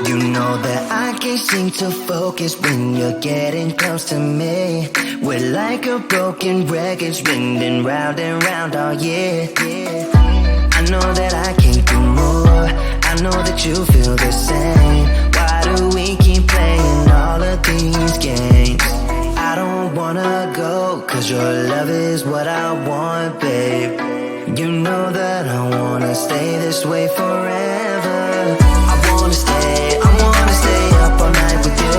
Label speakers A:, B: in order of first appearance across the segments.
A: You know that I can't seem to focus when you're getting close to me. We're like a broken record spinning round and round all year. I know that I can't do more, I know that you feel the same. Why do we keep playing all of these games? I don't wanna go, cause your love is what I want, babe. You know that I wanna stay this way forever. I wanna stay up all night with you.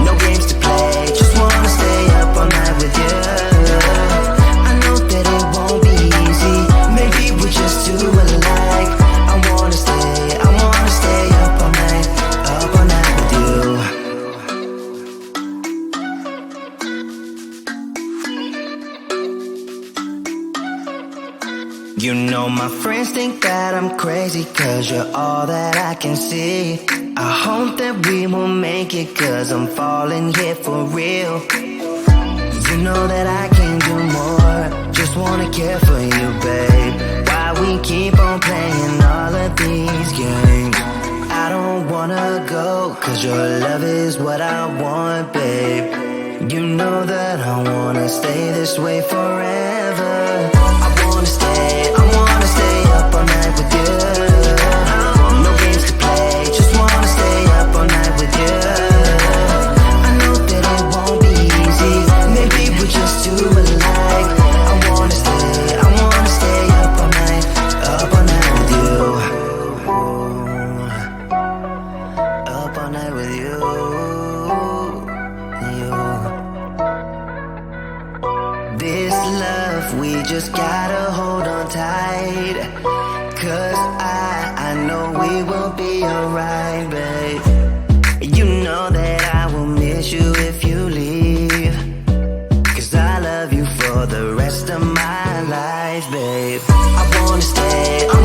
A: No games to play, just wanna stay up all night with you. I know that it won't be easy, maybe we're just too alike. I wanna stay up all night with you. You know my friends think that I'm crazy, cause you're all that I can see. I hope that we will make it, cause I'm falling here for real. You know that I can't do more, just wanna care for you, babe. Why we keep on playing all of these games? I don't wanna go, cause your love is what I want, babe. You know that I wanna stay this way forever. I wanna stay up all night with you. No games to play, just wanna stay up all night with you. I know that it won't be easy, maybe we're just too alike. I wanna stay up all night with you. Up all night with you. This love, we just gotta hold on tight. Cause I know we will be alright, babe. You know that I will miss you if you leave, cause I love you for the rest of my life, babe. I wanna stay up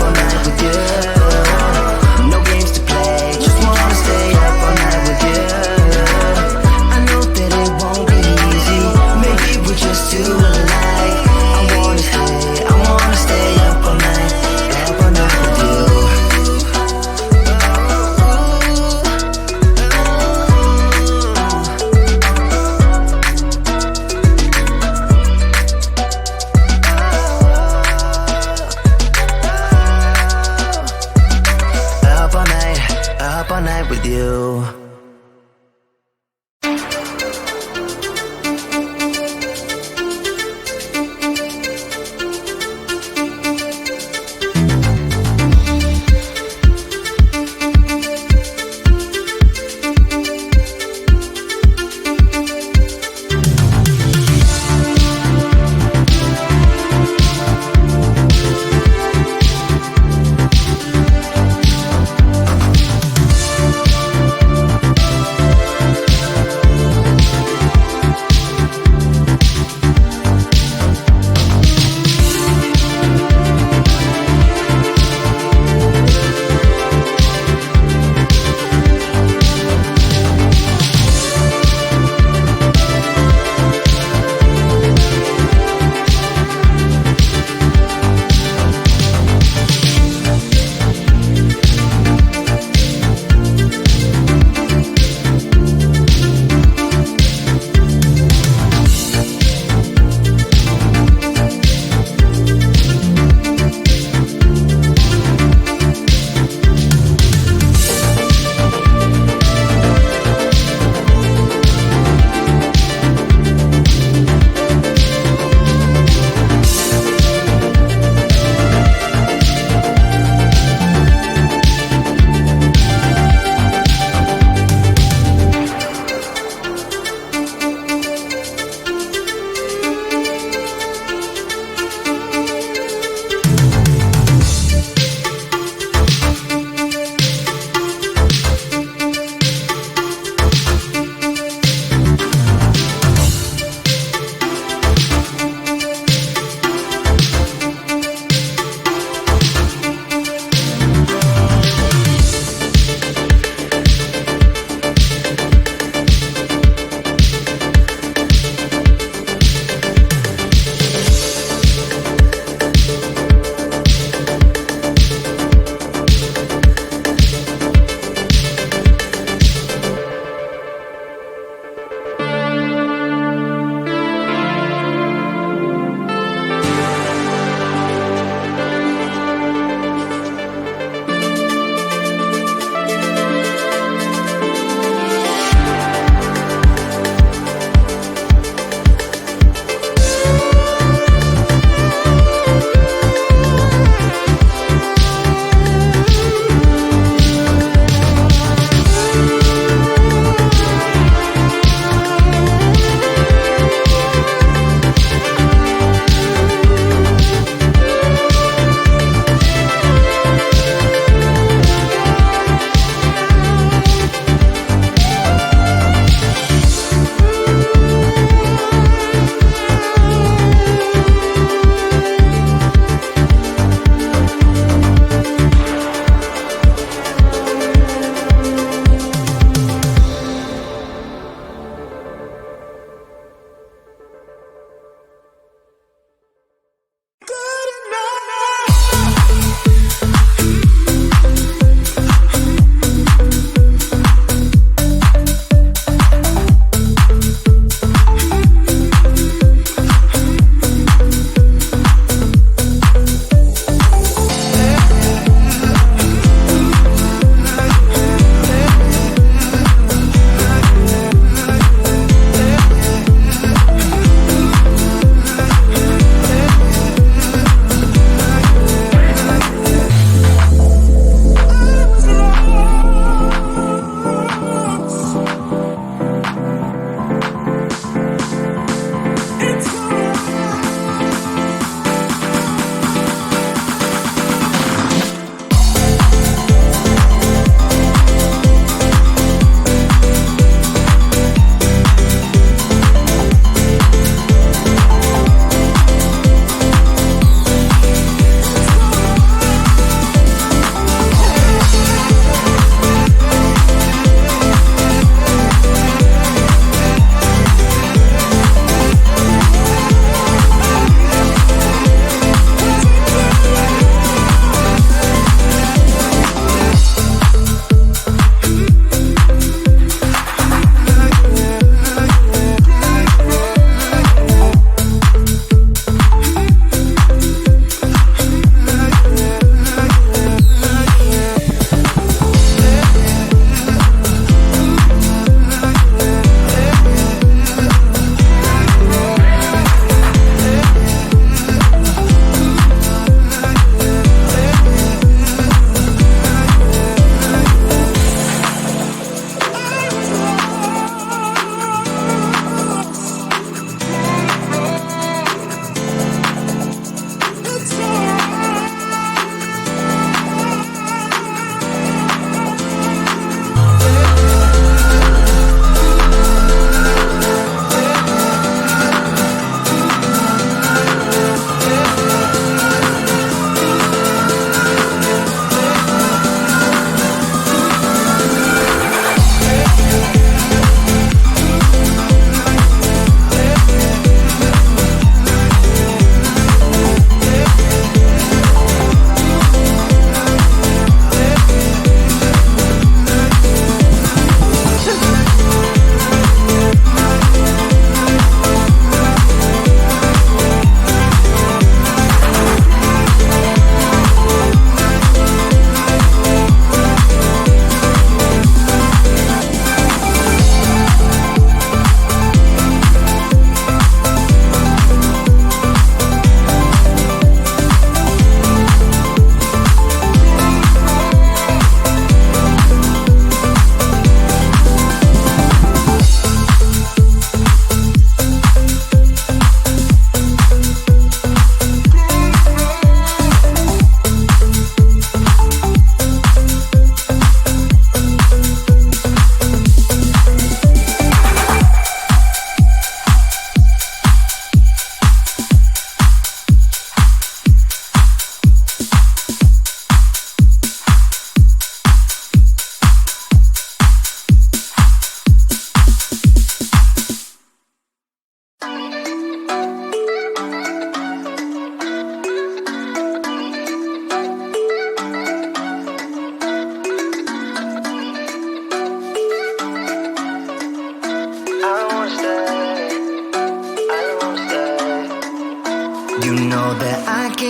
A: all night with you. No games to play, just wanna stay up all night with you. I know that it won't be easy, maybe we're just too alike. I wanna stay up all night with you. Up all night with you.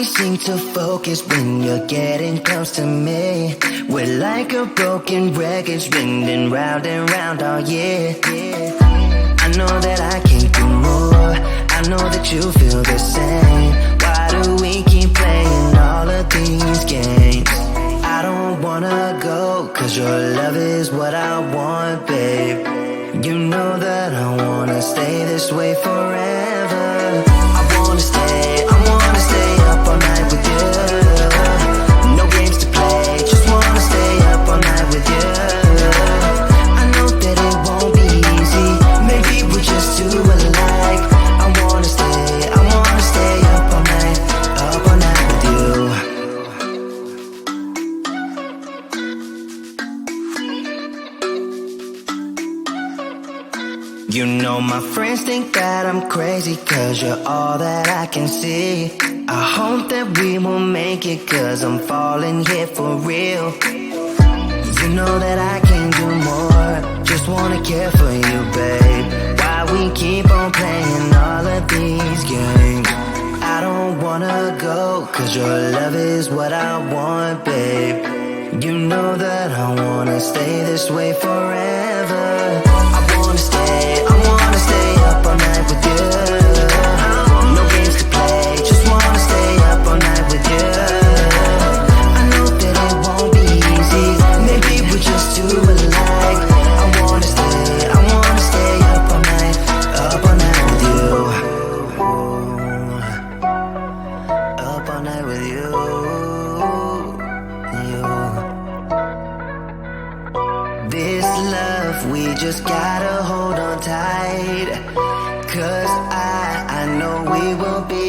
A: seem to focus when you're getting close to me. We're like a broken record, spinning round and round all year. I know that I can't do more, I know that you feel the same. Why do we keep playing all of these games? I don't wanna go, cause your love is what I want, babe. You know that I wanna stay this way forever. I wanna stay up all night with you. No games to play, just wanna stay up all night with you. I know that it won't be easy, maybe we're just too alike. I wanna stay up all night with you. You know my friends think that I'm crazy, cause you're all that I can see. I hope that we will make it, cause I'm falling here for real. You know that I can do more, just wanna care for you, babe. Why we keep on playing all of these games? I don't wanna go, cause your love is what I want, babe. You know that I wanna stay this way forever. I wanna stay up all night with you. No games to play, just wanna stay up all night with you. I know that it won't be easy, maybe we're just too alike. I wanna stay up all night with you. Up all night with you. This love, we just gotta hold on tight, cause I know we will be